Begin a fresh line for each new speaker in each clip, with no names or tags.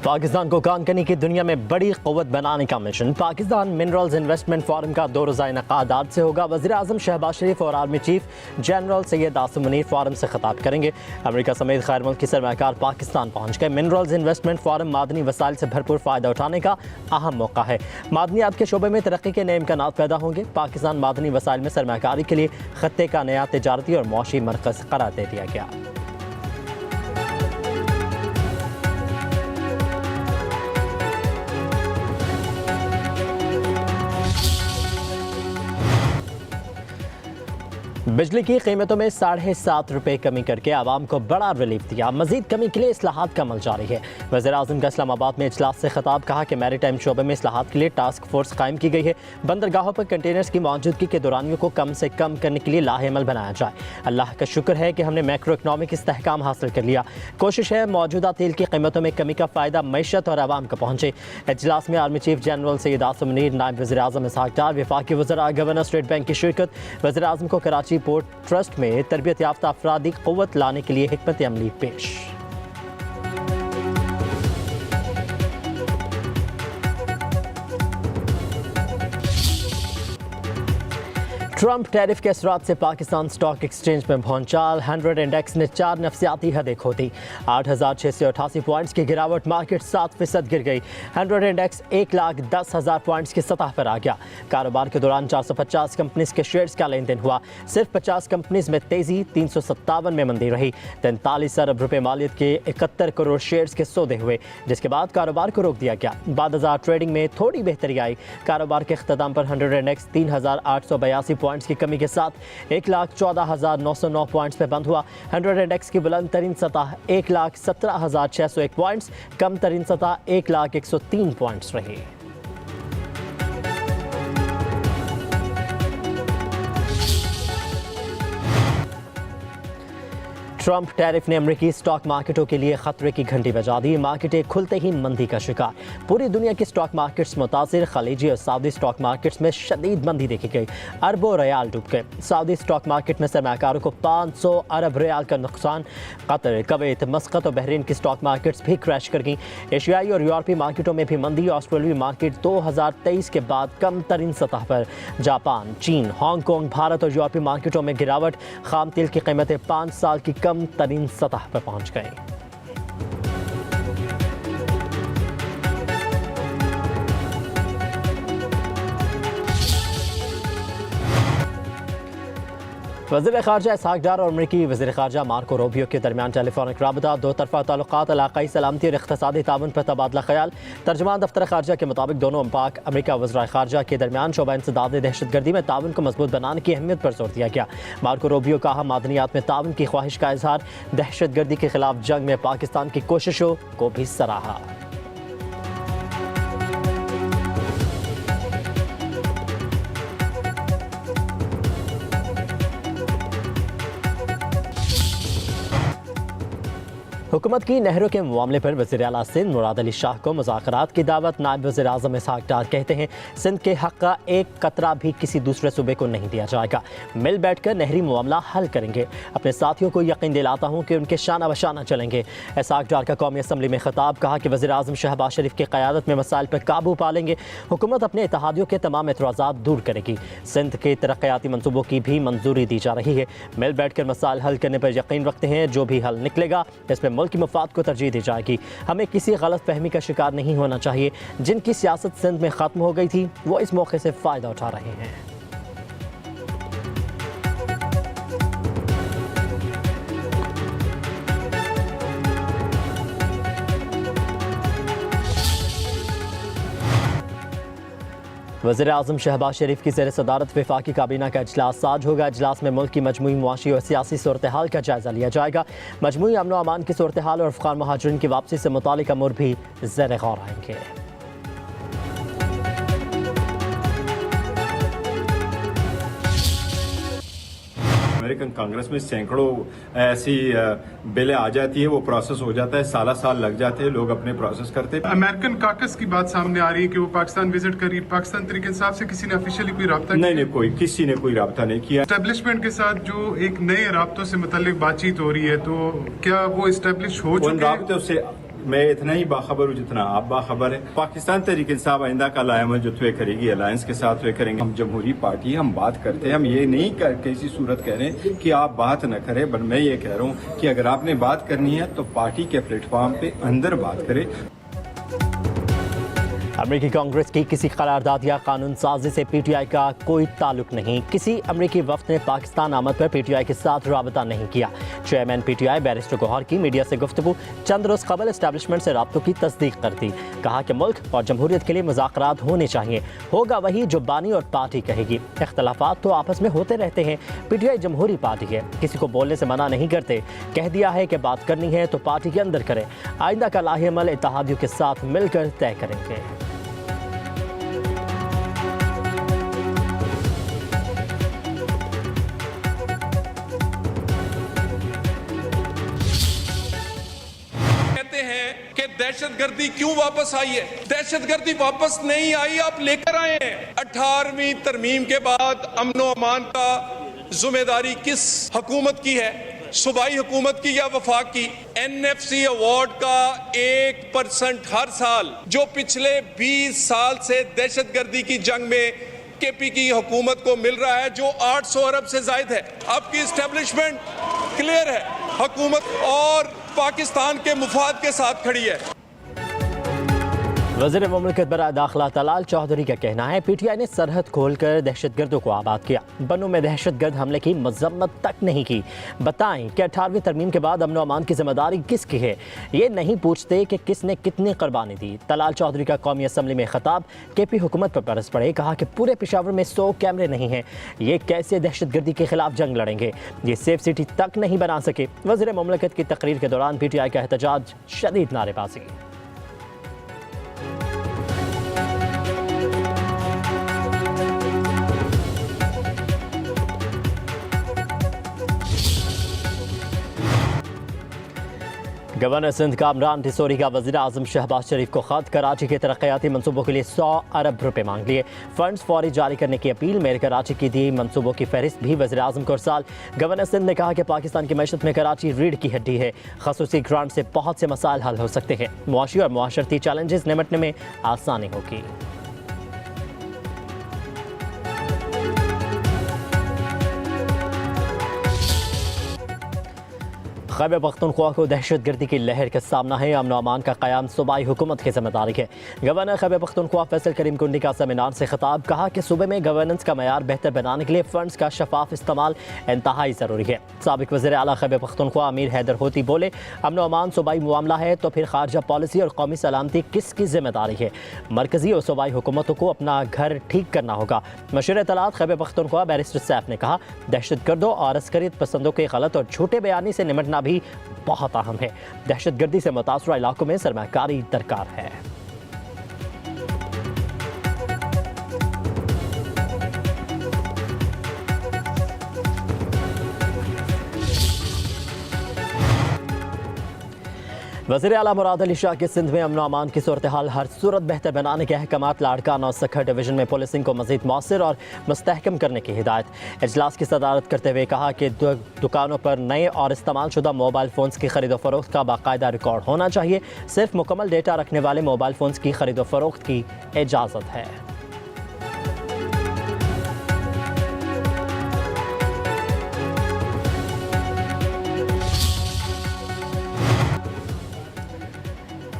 पाकिस्तान को कानकनी की दुनिया में बड़ी क़ुव्वत बनाने का mission. Pakistan minerals investment forum का 2 रोज़ा इनेकाद आज से होगा। वज़ीर-ए-आज़म शहबाज शरीफ और army chief general Syed Asim Munir forum से खिताब करेंगे। अमेरिका समेत गैर मुल्की सरमायाकार पाकिस्तान पहुँच गए। मिनरल्स इन्वेस्टमेंट फोरम मादनी वसाइल से भरपूर फ़ायदा उठाने का अहम मौका है। मादनियात के शोबे में तरक्की के नए इम्कानात पैदा होंगे। पाकिस्तान मादनी वसाइल में सरमायाकारी के लिए खत्ते का नया तिजारती और मुआशी मरकज़ करार दे दिया गया। बिजली की कीमतों में 7.5 रुपये कमी करके आवाम को बड़ा रिलीफ दिया। मजीद कमी के लिए इस्लाहात का अमल जारी है। वज़ीर-ए-आज़म का इस्लामाबाद में इजलास से खिताब, कहा कि मैरीटाइम शोबे में इस्लाहात के लिए टास्क फोर्स कायम की गई है। बंदरगाहों पर कंटेनर्स की मौजूदगी के दौरानियों को कम से कम करने के लिए लाहेअमल बनाया जाए। अल्लाह का शुक्र है कि हमने मैक्रो इकनॉमिक इस्तेहकाम हासिल कर लिया। कोशिश है मौजूदा तेल की कीमतों में कमी का फ़ायदा मैशत और आवाम को पहुँचे। इजलास में army chief general Syed Asim Munir, नायब वज़ीर-ए-आज़म इसहाक डार, वफाकी वज़रा, गवर्नर स्टेट बैंक की शिरकत। वज़ीर-ए-आज़म को कराची पोर्ट ट्रस्ट में तरबियत याफ्ता अफरादी क़ुव्वत लाने के लिए हिकमत अमली पेश। ट्रंप टैरिफ के असरात से पाकिस्तान स्टॉक एक्सचेंज में भौचाल। 100 इंडेक्स ने 4 नफसियाती हदें खो दी। 8,688 पॉइंट्स की गिरावट, मार्केट 7% गिर गई। 100 इंडेक्स 1,10,000 पॉइंट्स की सतह पर आ गया। कारोबार के दौरान 450 कंपनीज के शेयर्स का लेन देन हुआ। सिर्फ 50 कंपनीज में तेजी, 357 में मंदी रही। 43 अरब रुपए मालियत के 71 करोड़ शेयर्स के सौदे हुए, जिसके बाद कारोबार को रोक दिया गया। बाद ट्रेडिंग में थोड़ी बेहतरी आई। कारोबार के अख्ताम पर 100 इंडेक्स 3,882 पॉइंट्स की कमी के साथ 1,14,909 पॉइंट्स पे बंद हुआ। 100 इंडेक्स की बुलंद तरीन सतह 1,17,601 पॉइंट्स, कम तरीन सतह 1,0103 पॉइंट्स रही। ट्रंप टैरिफ ने अमेरिकी स्टॉक मार्केटों के लिए खतरे की घंटी बजा दी। मार्केटें खुलते ही मंदी का शिकार। पूरी दुनिया की स्टॉक मार्केट्स मुतासिर। खलीजी और सऊदी स्टॉक मार्केट्स में शदीद मंदी देखी गई। अरबों रियाल डूब गए। सऊदी स्टॉक मार्केट में सरमायाकारों को 500 अरब रियाल का नुकसान। कतर, कुवैत, मस्कत और बहरीन की स्टॉक मार्केट्स भी क्रैश कर गईं। एशियाई और यूरोपीय मार्केटों में भी मंदी। ऑस्ट्रेलियाई मार्केट 2023 के बाद कम तरीन सतह पर। जापान, चीन, हांगकॉन्ग, भारत और यूरोपीय मार्केटों में गिरावट। खाम तेल की कीमतें 5 साल की कम तरीन सतह पर पहुंच गई। वज़ीर ख़ारजा इसहाक डार और अमरीकी वज़ीर ख़ारजा मार्को रूबियो के दरमियान टेलीफोनिक राबता। 2 तरफ़ा ताल्लुक़ात, इलाक़ाई सलामती और इक़्तिसादी ताउन पर तबादला ख़याल। तर्जुमान दफ्तर ख़ारजा के मुताबिक दोनों पाक अमरीका वज़राए ख़ारजा के दरमियान शोबा इंसदाद दहशतगर्दी में ताउन को मजबूत बनाने की अहमियत पर जोर दिया गया। मार्को रूबियो का मादनियात में ताउन की ख्वाहिश का इजहार। दहशतगर्दी के खिलाफ जंग में पाकिस्तान की कोशिशों को भी सराहा। हुकूमत की नहरों के मामले पर वज़ीर आला सिंध मुराद अली शाह को मुज़ाकरात की दावत। नायब वज़ीर-ए-आज़म इसहाक डार कहते हैं, सिंध के हक़ का एक कतरा भी किसी दूसरे सूबे को नहीं दिया जाएगा। मिल बैठकर नहरी मामला हल करेंगे। अपने साथियों को यकीन दिलाता हूँ कि उनके शाना बशाना चलेंगे। इसहाक डार का कौमी असम्बली में खिताब, कहा कि वज़ीर-ए-आज़म शहबाज शरीफ की क़यादत में मसाइल पर काबू पा लेंगे। हुकूमत अपने इत्तेहादियों के तमाम एतराज़ात दूर करेगी। सिंध के तरक्याती मनसूबों की भी मंजूरी दी जा रही है। मिल बैठकर मसाइल हल करने पर यकीन रखते हैं। जो भी हल निकलेगा इसमें मुल्क की मफाद को तरजीह दी जाएगी। हमें किसी गलत फहमी का शिकार नहीं होना चाहिए। जिनकी सियासत सिंध में खत्म हो गई थी वो इस मौके से फ़ायदा उठा रहे हैं। वज़ीर-ए-आज़म शहबाज शरीफ की ज़ेर सदारत वफाकी काबीना का इजलास आज होगा। इजलास में मुल्क की मजमूई मुआशी और सियासी सूरत हाल का जायज़ा लिया जाएगा। मजमूई अमन व अमान की सूरत हाल और अफ़गान महाजरीन की वापसी से मुतालिक अमूर भी ज़ेर गौर आएंगे।
अमेरिकन कांग्रेस में सैकड़ों ऐसी बिलें आ जाती है, वो प्रोसेस हो जाता है, साल लग जाते हैं, लोग अपने प्रोसेस करते हैं।
अमेरिकन काकस की बात सामने आ रही है कि वो पाकिस्तान विजिट करी। पाकिस्तान तरीके हिसाब से किसी ने ऑफिशियली कोई राब्ता
नहीं, किसी ने कोई राब्ता नहीं किया।
एस्टेब्लिशमेंट के साथ जो एक नए राब्तों से मुताल्लिक बातचीत हो रही है, तो क्या वो एस्टेब्लिश हो चुके हैं?
मैं इतना ही बाखबर हूँ जितना आप बाखबर है। पाकिस्तान तहरीक इंसाफ आइंदा का लायामल जो तय करेगी अलायंस के साथ तय करेंगे। हम जमहूरी पार्टी हम बात करते हैं, हम ये नहीं किसी सूरत कह रहे हैं कि आप बात न करें, बट मैं ये कह रहा हूँ कि अगर आपने बात करनी है तो पार्टी के प्लेटफॉर्म पे अंदर बात करें।
अमेरिकी कांग्रेस की किसी करारदाद या कानून साजी से पीटीआई का कोई ताल्लुक नहीं। किसी अमेरिकी वफ्द ने पाकिस्तान आमद पर पीटीआई के साथ राबता नहीं किया। चेयरमैन पीटीआई बैरिस्टर गौहर की मीडिया से गुफ्तगू चंद रोज कबल एस्टैब्लिशमेंट से राब्तों की तस्दीक कर दी। कहा कि मुल्क और जमहूरियत के लिए मुज़ाकरात होने चाहिए, होगा वही जो बानी और पार्टी कहेगी। इख्तलाफात तो आपस में होते रहते हैं। पीटीआई जमहूरी पार्टी है, किसी को बोलने से मना नहीं करते। कह दिया है कि बात करनी है तो पार्टी के अंदर करें। आइंदा का लाहेअमल इत्तेहादियों के साथ मिलकर तय करेंगे।
दहशतगर्दी क्यों वापस आई है? दहशतगर्दी वापस नहीं आई, आप लेकर आए हैं। 18वीं तरमीम के बाद अमन व अमान का जिम्मेदारी किस हुकूमत की है? सूबाई हुकूमत की या वफाक की? NFC अवार्ड का 1% हर साल जो पिछले 20 साल से दहशतगर्दी की जंग में KP की हुकूमत को मिल रहा है, जो 800 अरब से जायद है। आपकी एस्टेब्लिशमेंट क्लियर है, हुकूमत और पाकिस्तान के मुफाद के साथ खड़ी है।
वज़ीर मुमलिकत बराए दाखिला तलाल चौधरी का कहना है पीटीआई ने सरहद खोलकर दहशतगर्दों को आबाद किया, बन्नू में दहशतगर्द हमले की मजम्मत तक नहीं की। बताएं कि 18वीं तरमीम के बाद अमन अमान की जिम्मेदारी किसकी है? ये नहीं पूछते कि किसने कितनी कुर्बानी दी। तलाल चौधरी का कौमी असम्बली में खिताब KP हुकूमत पर बरस पड़े। कहा कि पूरे पेशावर में 100 कैमरे नहीं हैं, ये कैसे दहशतगर्दी के खिलाफ जंग लड़ेंगे? ये सेफ सिटी तक नहीं बना सके। वज़ीर मुमलिकत की तकरीर के दौरान पीटीआई का एहतजाज, शदीद नारेबाजी। गवर्नर सिंध कामरान ढिसोरी का वज़ीर आज़म शहबाज शरीफ को ख़त, कराची के तरक्याती मनसूबों के लिए 100 अरब रुपए मांग लिए। फंड्स फौरी जारी करने की अपील। मेयर कराची की दी मनसूबों की फहरिस्त भी वज़ीर आज़म को इरसाल। गवर्नर सिंध ने कहा कि पाकिस्तान की मैशत में कराची रीढ़ की हड्डी है। खसूसी ग्रांट से बहुत से मसाइल हल हो सकते हैं। मुआशी और मुआशरती चैलेंजेस निपटने में आसानी होगी। खैबर पख्तूनख्वा को दहशतगर्दी की लहर का सामना है। अमन अमान का क़याम सूबाई हुकूमत की जिम्मेदारी है। गवर्नर खैबर पख्तूनख्वा फैसल करीम कुंडी का सेमिनार से खिताब। कहा कि सूबे में गवर्नेंस का मयार बेहतर बनाने के लिए फंड्स का शफाफ इस्तेमाल इंतहाई ज़रूरी है। साबिक वज़ीर आला खैबर पख्तूनख्वा अमीर हैदर होती बोले, अमन अमान सूबाई मामला है तो फिर खारजा पॉलिसी और कौमी सलामती किसकी जिम्मेदारी है? मरकजी और सूबाई हुकूमतों को अपना घर ठीक करना होगा। मशीर इत्तलात खैबर पख्तूनख्वा बैरिस्टर सैफ ने कहा, दहशतगर्दों और अस्करियत पसंदों के गलत और झूठे बयानी से निपटना भी बहुत अहम है। दहशतगर्दी से मुतासरा इलाकों में सरमाकारी दरकार है। वज़ीर आला मुराद अली शाह के सिंध में अमन अमान की सूरत हाल हर सूरत बेहतर बनाने के अहकामात। लाड़कान और सखर डिवीजन में पुलिसिंग को मज़ीद मौसर और मुस्तहकम करने की हिदायत। इजलास की सदारत करते हुए कहा कि दुकानों पर नए और इस्तेमाल शुदा मोबाइल फ़ोन्स की खरीदो फरोख्त का बाकायदा रिकॉर्ड होना चाहिए। सिर्फ मुकम्मल डेटा रखने वाले मोबाइल फ़ोन्स की खरीदो फरोख्त की इजाज़त है।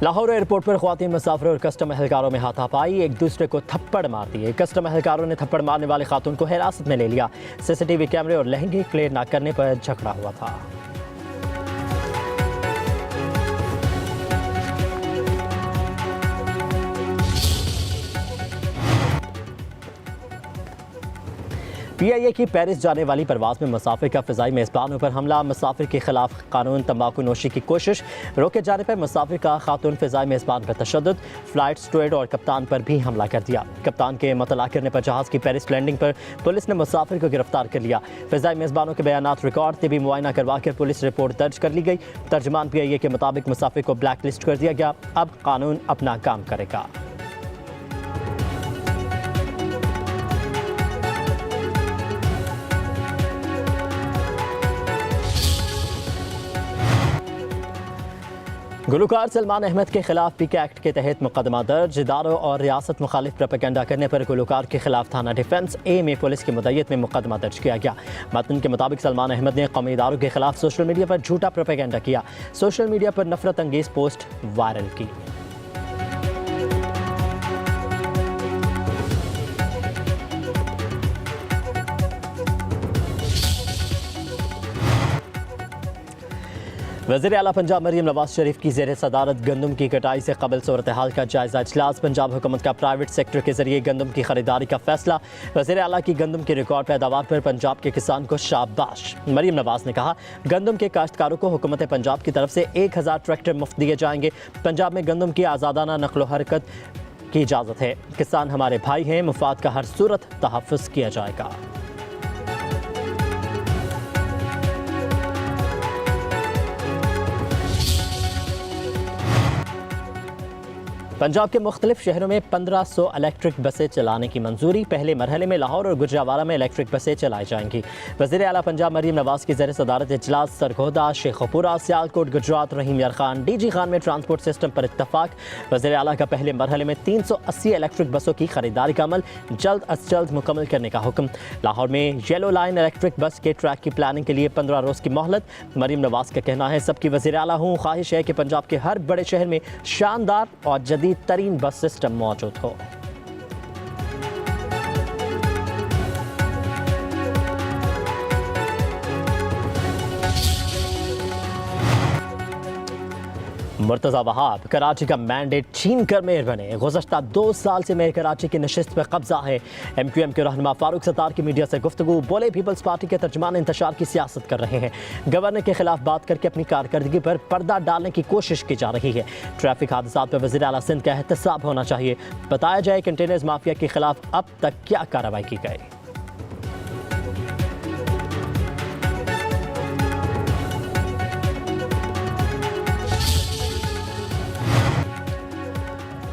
लाहौर एयरपोर्ट पर ख्वातीन मुसाफिर और कस्टम एहलकारों में हाथापाई, एक दूसरे को थप्पड़ मार दिए। कस्टम एहलकारों ने थप्पड़ मारने वाले खातून को हिरासत में ले लिया। CCTV कैमरे और लहंगे क्लियर न करने पर झगड़ा हुआ था। PIA की पेरिस जाने वाली परवाज में मुसाफिर का फ़िज़ाई मेज़बानों पर हमला। मुसाफिर के खिलाफ कानून तंबाकू नोशी की कोशिश। रोके जाने पर मुसाफिर का खातून फ़िज़ाई मेज़बान पर तशद्दुद। फ़्लाइट स्टूवर्ड और कप्तान पर भी हमला कर दिया। कप्तान के मुतला करने पर जहाज़ की पेरिस लैंडिंग पर पुलिस ने मुसाफिर को गिरफ्तार कर लिया। फ़िज़ाई मेज़बानों के बयानात रिकॉर्ड, तिबी मुआयना करवा कर पुलिस रिपोर्ट दर्ज कर ली गई। तर्जमान PIA के मुताबिक मुसाफिर को ब्लैक लिस्ट कर दिया गया। अब कानून अपना काम करेगा। गुलकार सलमान अहमद के खिलाफ पीके एक्ट के तहत मुकदमा दर्ज। इदारों और रियासत मुखालिफ प्रोपेगेंडा करने पर गुलकार के खिलाफ थाना डिफेंस ए में पुलिस की मुद्दत में मुकदमा दर्ज किया गया। मतन के मुताबिक सलमान अहमद ने कौमी इदारों के खिलाफ सोशल मीडिया पर झूठा प्रोपेगेंडा किया, सोशल मीडिया पर नफरत अंगेज पोस्ट वायरल की। वज़ीर आला पंजाब मरीम नवाज शरीफ की ज़ेर सदारत गंदम की कटाई से कबल सूरत हाल का जायजा इजलास। पंजाब हुकूमत का प्राइवेट सेक्टर के जरिए गंदम की खरीदारी का फैसला। वज़ीर आला की गंदम की रिकॉर्ड पैदावार पर पंजाब के किसान को शाबाश। मरीम नवाज ने कहा, गंदम के काश्तकारों को हुकूमत पंजाब की तरफ से 1000 ट्रैक्टर मुफ्त दिए जाएंगे। पंजाब में गंदम की आज़ादाना नकलो हरकत की इजाज़त है। किसान हमारे भाई हैं, मुफाद का हर सूरत तहफ़्फ़ुज़ किया जाएगा। पंजाब के मुख्तलिफ शहरों में 1500 इलेक्ट्रिक बसें चलाने की मंजूरी। पहले मरहले में लाहौर और गुजरावाला में इलेक्ट्रिक बसें चलाई जाएंगी। वज़ीर आला पंजाब मरीम नवाज की ज़ेर सदारत इजलास सरगोदा, शेखपुरा, सियालकोट, गुजरात, रहीम यार खान, DG खान में ट्रांसपोर्ट सिस्टम पर इत्तफाक। वज़ीर आला का पहले मरहले में 380 इलेक्ट्रिक बसों की खरीदारी का अमल जल्द अज जल्द मुकम्मल करने का हुक्म। लाहौर में येलो लाइन इलेक्ट्रिक बस के ट्रैक की प्लानिंग के लिए 15 रोज़ की मोहलत। मरीम नवाज का कहना है, सबकी वज़ीर आला हूँ, ख्वाहिश है कि पंजाब के हर बड़े शहर में शानदार और जदीद तरीन बस सिस्टम मौजूद हो। मुर्तज़ा वहाब कराची का मैंडेट छीन कर मेयर बने। गुज़श्ता 2 साल से मेयर कराची की नशिस्त पर कब्जा है। MQM के रहनुमा फारूक सत्तार की मीडिया से गुफ्तगू, बोले पीपल्स पार्टी के तर्जुमान इंतशार की सियासत कर रहे हैं। गवर्नर के खिलाफ बात करके अपनी कारकर्दगी पर पर्दा डालने की कोशिश की जा रही है। ट्रैफिक हादसात पर वज़ीर आला सिंध का एहतसाब होना चाहिए। बताया जाए कंटेनर्स माफिया के खिलाफ अब तक क्या कार्रवाई की गई।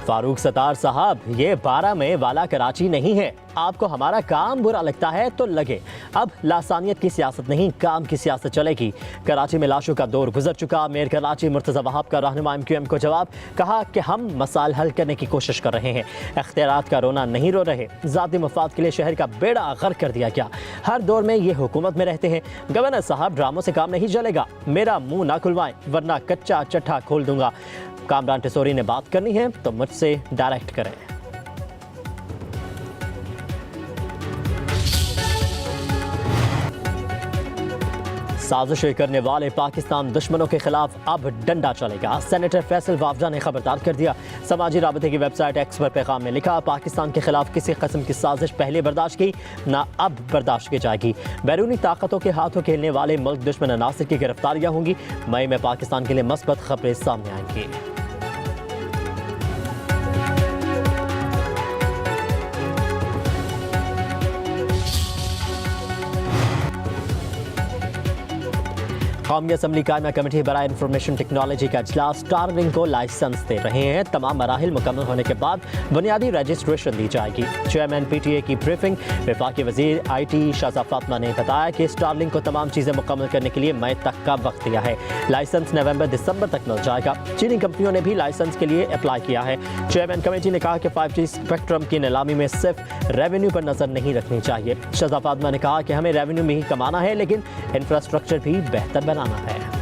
फारूक सत्तार साहब, ये 12 मई वाला कराची नहीं है। आपको हमारा काम बुरा लगता है तो लगे। अब लासानियत की सियासत नहीं, काम की सियासत चलेगी। कराची में लाशों का दौर गुजर चुका। मेयर कराची मुर्तज़ा वहाब का रहनुमा MQM को जवाब, कहा कि हम मसाइल हल करने की कोशिश कर रहे हैं। इख्तियारात का रोना नहीं रो रहे। ज़ाती मफाद के लिए शहर का बेड़ा गर्क कर दिया गया। हर दौर में ये हुकूमत में रहते हैं। गवर्नर साहब, ड्रामों से काम नहीं चलेगा। मेरा मुंह ना खुलवाएं वरना कच्चा चट्ठा खोल दूंगा। कामरान टिसोरी ने बात करनी है तो मुझसे डायरेक्ट करें। साजिशें करने वाले पाकिस्तान दुश्मनों के खिलाफ अब डंडा चलेगा। सेनेटर फैसल वावजा ने खबरदार कर दिया। समाजी राबते की वेबसाइट एक्स पर पैगाम में लिखा, पाकिस्तान के खिलाफ किसी किस्म की साजिश पहले बर्दाश्त की ना अब बर्दाश्त की जाएगी। बैरूनी ताकतों के हाथों खेलने वाले मुल्क दुश्मन अनासिर की गिरफ्तारियां होंगी। मई में पाकिस्तान के लिए मस्बत खबरें सामने आएंगी। कौमी असम्बली कायमा कमेटी बराए इंफॉर्मेशन टेक्नोलॉजी का इजलास। स्टारलिंक को लाइसेंस दे रहे हैं। तमाम मराहिल मुकम्मल होने के बाद बुनियादी रजिस्ट्रेशन दी जाएगी। चेयरमैन PTA की ब्रीफिंग। वफाकी वजीर IT शाजा फातिमा ने बताया कि स्टारलिंक को तमाम चीज़ें मुकम्मल करने के लिए मई तक का वक्त दिया है। लाइसेंस नवंबर-दिसंबर तक मिल जाएगा। चीनी कंपनियों ने भी लाइसेंस के लिए अप्लाई किया है। चेयरमैन कमेटी ने कहा कि 5G स्पेक्ट्रम की नीलामी में सिर्फ रेवेन्यू पर नजर नहीं रखनी चाहिए। शाजा फातिमा ने कहा कि हमें रेवेन्यू में ही कमाना है, लेकिन इंफ्रास्ट्रक्चर भी बेहतर बनाना है।